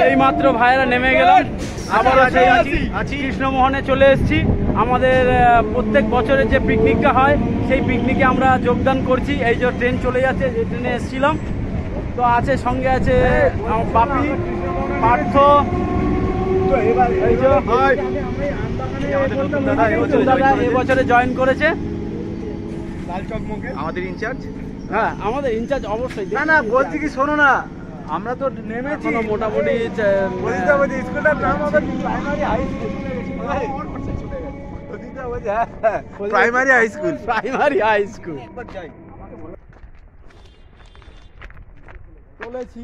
এই মাত্র ভাইয়েরা নেমে গেলাম, আবারও সেই আছি কৃষ্ণমোহনে চলে এসেছি। আমাদের প্রত্যেক বছরের যে পিকনিকটা হয় সেই পিকনিকে আমরা যোগদান করছি। এই যে ট্রেন চলে যাচ্ছে, যে ট্রেনে এসেছিলাম, তো আছে সঙ্গে আছে বাপি, পার্থ, দাদা এবছরে জয়েন করেছে আমাদের ইনচার্জ। হ্যাঁ আমাদের ইনচার্জ অবশ্যই। না বলছি কি, শোনো না, আমরা তো নেমেছি মোটামুটি স্কুলটার নাম হবে primary high school. Primary high school চলেছি।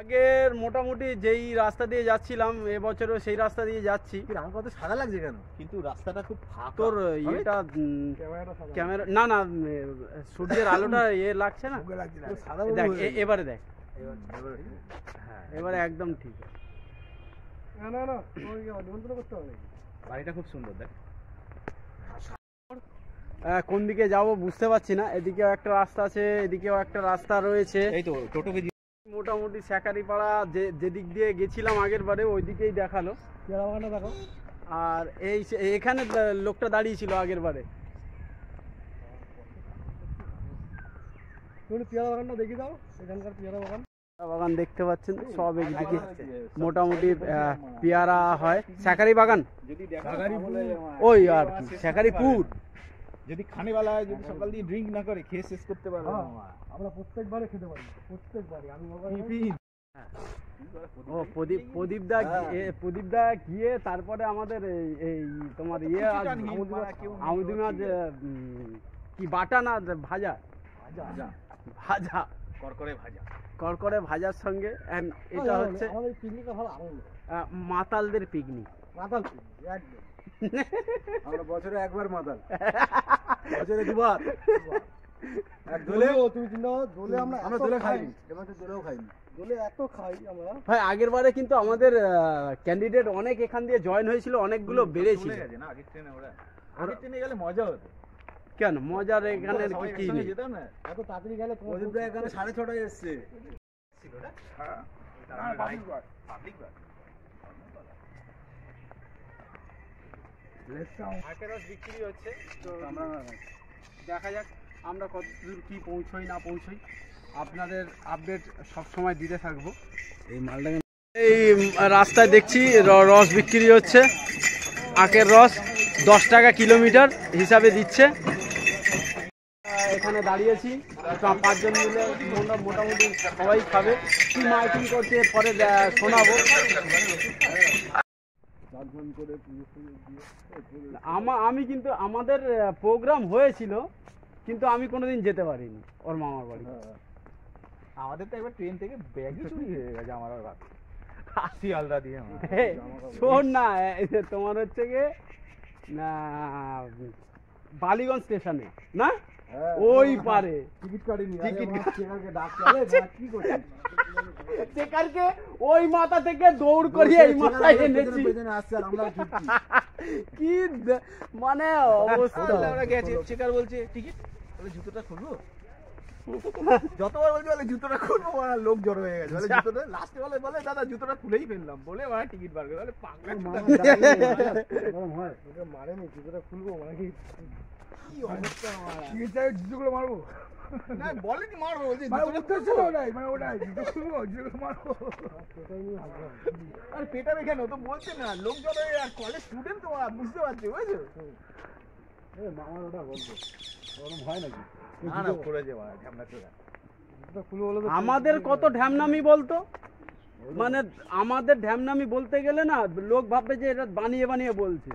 আগের মোটামুটি যেই রাস্তা দিয়ে যাচ্ছিলাম, এবছরও সেই রাস্তা দিয়ে যাচ্ছি। আমার কত সাদা লাগছে কেন? কিন্তু রাস্তাটা খুব ফাঁকা। তোর এটা ক্যামেরা না না সূর্যের আলোটা লাগছে না। দেখ এবারে দেখ, এবারে একদম ঠিক। বাড়িটা খুব সুন্দর। দেখ কোন দিকে যাব বুঝতে পারছি না। এদিকেও একটা রাস্তা আছে, এদিকেও একটা রাস্তা রয়েছে। এই তো টোটোকে মোটামুটি স্যাকারিপাড়া যেদিক দিয়ে গেছিলাম আগের বারে ওই দিকেই দেখালো। দেখো, আর এই এখানে লোকটা দাঁড়িয়ে ছিল আগের বারে। পেয়ারা বাগানটা দেখে দাও, এখানকার পেয়ারা বাগান দেখতে পাচ্ছেন সব একদিকে মোটামুটি পেয়ারা হয়। স্যাকারি বাগান ওই আর কি, স্যাকারিপুর। যদি খানেবেলায় যদি সকাল দিয়ে ড্রিঙ্ক না করে খেয়ে শেষ করতে পারবো আমরা প্রত্যেকবারে খেতে পারি, প্রত্যেকবারে। আমি ও প্রদীপদা গিয়ে তারপরে আমাদের এই তোমার কি বাটা না ভাজা ভাজা করকরে ভাজার সঙ্গে। এটা হচ্ছে মাতালদের পিকনিক। আমরা বছরে একবার মাতাল, বছরে দুবার। আমরা দোলে খাইনি, দোলেও খাইনি। ভাই আগের বারে কিন্তু আমাদের ক্যান্ডিডেট অনেক এখান দিয়ে জয়েন হয়েছিল, অনেকগুলো বেড়েছিল। আগের ট্রেনে গেলে মজা হতো। কেন মজার এখানে কি নেই? এত তাড়াতাড়ি গেলে এখানে 6:30 এসছে। বিক্রি হচ্ছে, তো আমরা দেখা যাক আমরা কতদূর কি পৌঁছই না পৌঁছই। আপনাদের আপডেট সবসময় দিতে থাকবো। এই মালটা এই রাস্তায় দেখছি রস বিক্রি হচ্ছে, আখের রস 10 টাকা কিলোমিটার হিসাবে দিচ্ছে। এখানে দাঁড়িয়েছি 5 জন মিলে, মোটামুটি সবাই খাবে। কি মাইকিং করছে পরে শোনাবো। আমি কিন্তু আমাদের প্রোগ্রাম হয়েছিল, কিন্তু আমি কোনোদিন যেতে পারিনি ওর মামার বাড়ি। আমাদের তো একবার ট্রেন থেকে ব্যাগই চুরি হয়ে গেছে আমার বাবা, 80 আলদা দিয়ে। শোন না, তোমার হচ্ছে গিয়ে না বালিগঞ্জ স্টেশনে না, ওই পারে টিকিট কাটিনি, কি করছি চেকারকে ওই মাথা থেকে দৌড় করিয়ে এই মাথায় এনেছি। কি মানে অবস্থা। আমরা গেছি, চেকার বলছে টিকিট, বলে জুতোটা খুলবো। যতবার বলছি বলে জুতোটা খুলবো, লোক জড়ো হয়ে গেছে। বলে জুতোটা লাস্টে বলে দাদা জুতোটা খুলেই ফেললাম, বলে টিকিট বার করে। বলে পাগলা মারেনি, জুতোটা খুলবো মানে কি অবস্থা। জুতোগুলো মারবো না, বলেনি মারবো, বলছে আরে পেটাবে কেন তো বলছে না, লোক জড়ো হয়ে। আর কলেজ স্টুডেন্ট তো বুঝতে পারছি, বুঝছো? মামার ওটা বলবো ওরকম হয় নাকি? আমাদের কত ঢ্যামনামি বলতো, মানে আমাদের ঢ্যামনামি বলতে গেলে না লোক ভাববে যে এটা বানিয়ে বানিয়ে বলছে।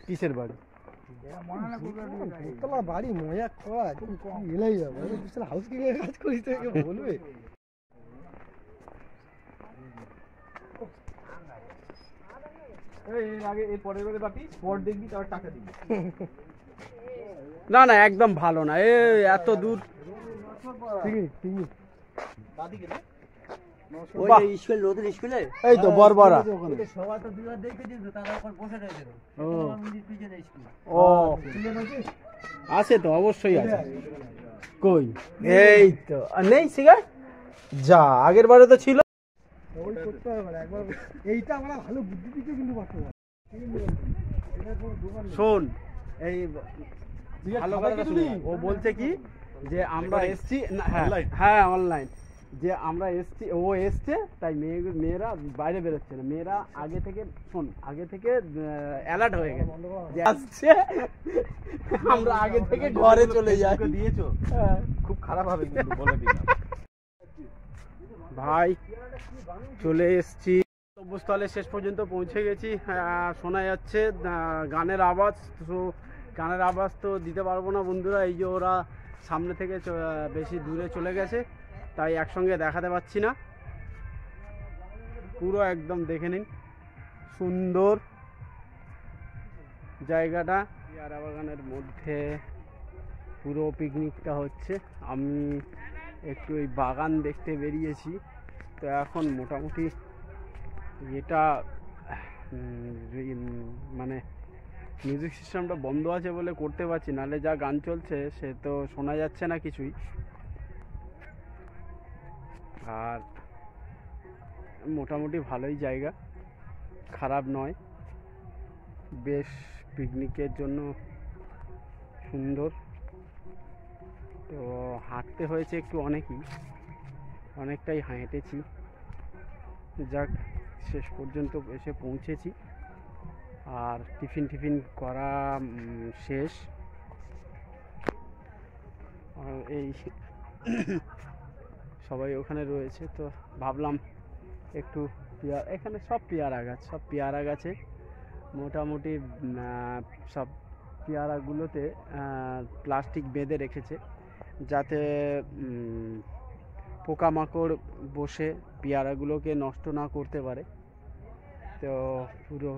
কিসের বাড়ি? বাড়ি মজা হাউস কিনে কাজ করিস বলবে। না না একদম ভালো না, এত দূর বাহ। স্কুল নতুন স্কুলে এই তো বরবরা। সবাই তো দুবার দেখেছি তো তারা এখন বসে রয়েছে ও। পিছনে স্কুল ও আছে তো, অবশ্যই আছে। কই এই তো নেই সিগারেট, যা আগের বারে তো ছিল। এইটা আমরা ভালো বুদ্ধি দিতে কিন্তু পারতো না। শোন এই ভালো কথা শুনি, ও বলছে কি যে আমরা এসছি, হ্যাঁ অনলাইন, যে আমরা এসছি, ও এসছে তাই মেয়েরা বাইরে বেরোচ্ছে না। মেয়েরা আগে থেকে শোন, আগে থেকে অ্যালার্ট হয়ে গেছে যে আসছে, আমরা আগে থেকে ঘরে চলে যাই। দিয়েছো খুব খারাপ হবে কিন্তু বলে দিলাম। ভাই চলে এসছি গন্তব্যস্থলে, শেষ পর্যন্ত পৌঁছে গেছি। শোনা যাচ্ছে গানের আওয়াজ, তো গানের আওয়াজ তো দিতে পারবো না বন্ধুরা, এই যে ওরা সামনে থেকে বেশি দূরে চলে গেছে, তাই একসঙ্গে দেখাতে পাচ্ছি না। পুরো একদম দেখে নিন, সুন্দর জায়গাটা। পেয়ারা বাগানের মধ্যে পুরো পিকনিকটা হচ্ছে। আমি একটু এই বাগান দেখতে বেরিয়েছি, তো এখন মোটামুটি এটা মানে মিউজিক সিস্টেমটা বন্ধ আছে বলে করতে পারছি, নাহলে যা গান চলছে সে তো শোনা যাচ্ছে না কিছুই। আর মোটামুটি ভালোই জায়গা, খারাপ নয়, বেশ পিকনিকের জন্য সুন্দর। তো হাঁটতে হয়েছে একটু, অনেকটাই হেঁটেছি। যাক, শেষ পর্যন্ত এসে পৌঁছেছি। আর টিফিন করা শেষ। আর এই সবাই ওখানে রয়েছে, তো ভাবলাম একটু এখানে সব পেয়ারা গাছে মোটামুটি সব পেয়ারাগুলোতে প্লাস্টিক বেঁধে রেখেছে, যাতে পোকামাকড় বসে পেয়ারাগুলোকে নষ্ট না করতে পারে। তো পুরো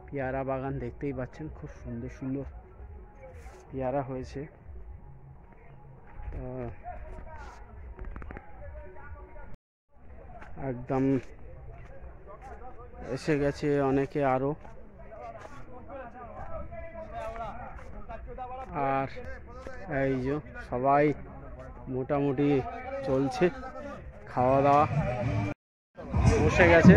পেয়ারা বাগান দেখতেই পাচ্ছেন, খুব সুন্দর সুন্দর পেয়ারা হয়েছে। তো একদম এসে গেছে অনেকে আরো। আর এই যে সবাই মোটামুটি চলছে, খাওয়া দাওয়া বসে গেছে।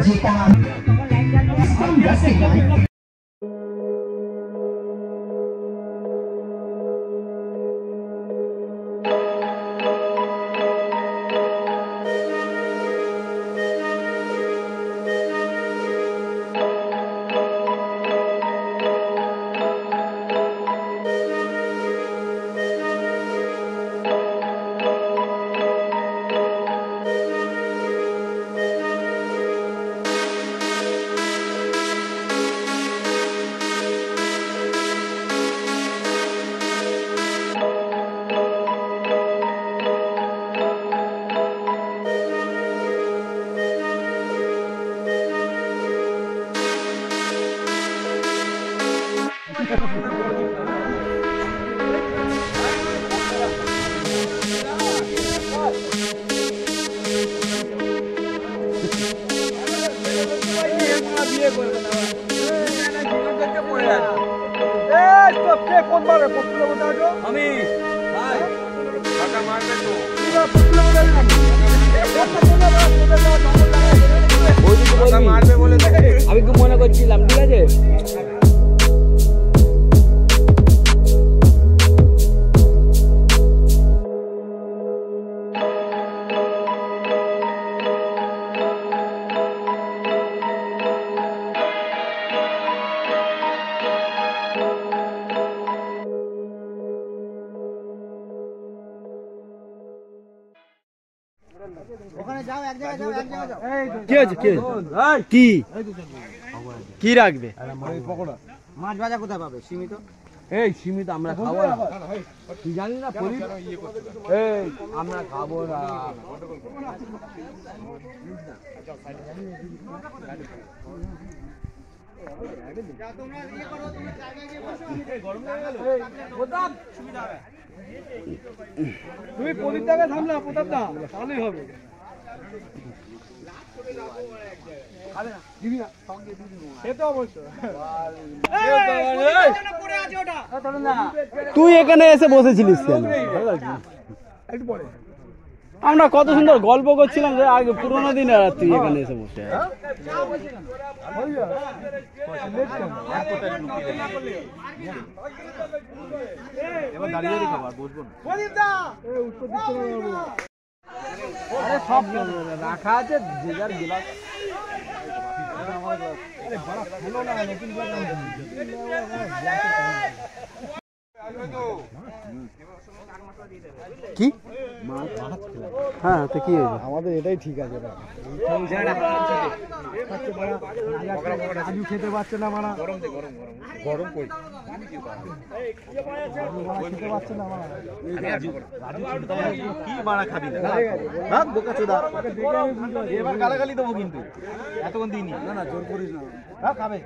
আমি আমি তো মনে করছিলাম, ঠিক আছে। কি হয়েছে, কি কি রাখবে? মাছ ভাজা কোথায় পাবে? সীমিত এই সীমিত আমরা খাবো না, তুই জানি না পরি, এই আমরা খাবো না। তুমি প্রদীপ দাকে থামলা, প্রতাপ দা, তাহলেই হবে। দিবি না সঙ্গে দিবি সে তো অবশ্য তুই এখানে এসে বসেছিলিস কেন? একটু পরে আমরা কত সুন্দর গল্প করছিলাম যে আগে পুরোনো দিনে, আর তুই এখানে এসে বসে এবার দাঁড়িয়ে রেখে আর বসবো না। আরে সব রাখা আছে যে যার গিলাস। কি হ্যাঁ তো কি হয়েছে? আমাদের এটাই ঠিক আছে না আজু খেতে পারছে না মানা গরম কই খেতে পারছে না মানা কি বাড়া খাবি না ভাগ বোকা চোদা এবার গালাগালি দেবো কিন্তু এতক্ষণ দিইনি না না জোর করিস না ভাগ খাবে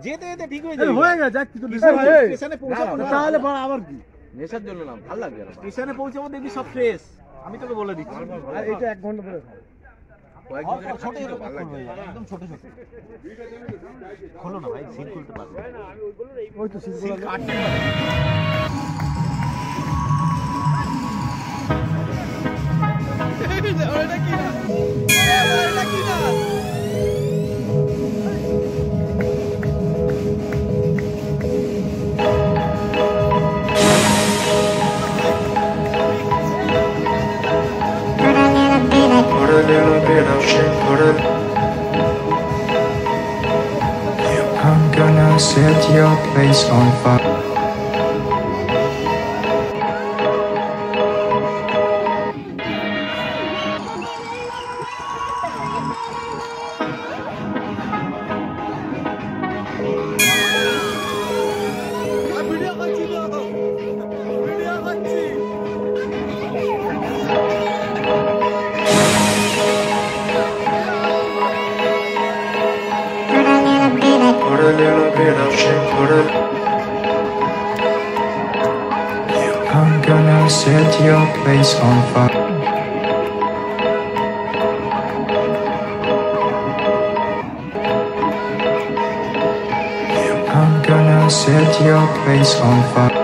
যেতে যেতে ঠিক হয়ে যাবে হয়ে গেছে যাক কিছু স্টেশনে পৌঁছাবো না তাহলে আবার কি নেশার জন্য না ভালো লাগবে না স্টেশনে পৌঁছাবো দেখবি সব ফ্রেশ আমি তোকে বলে দিচ্ছি আর এটা 1 ঘন্টা ধরে ছোট ছোট একদম ছোট ছোট খোলো না ভাই সিল খুলতে পারবে ওই তো সিল কাটতে Put a little bit of shit, I'm gonna set your place on fire. Put a little bit of shit, I'm gonna set your place on fire. I'm gonna set your place on fire.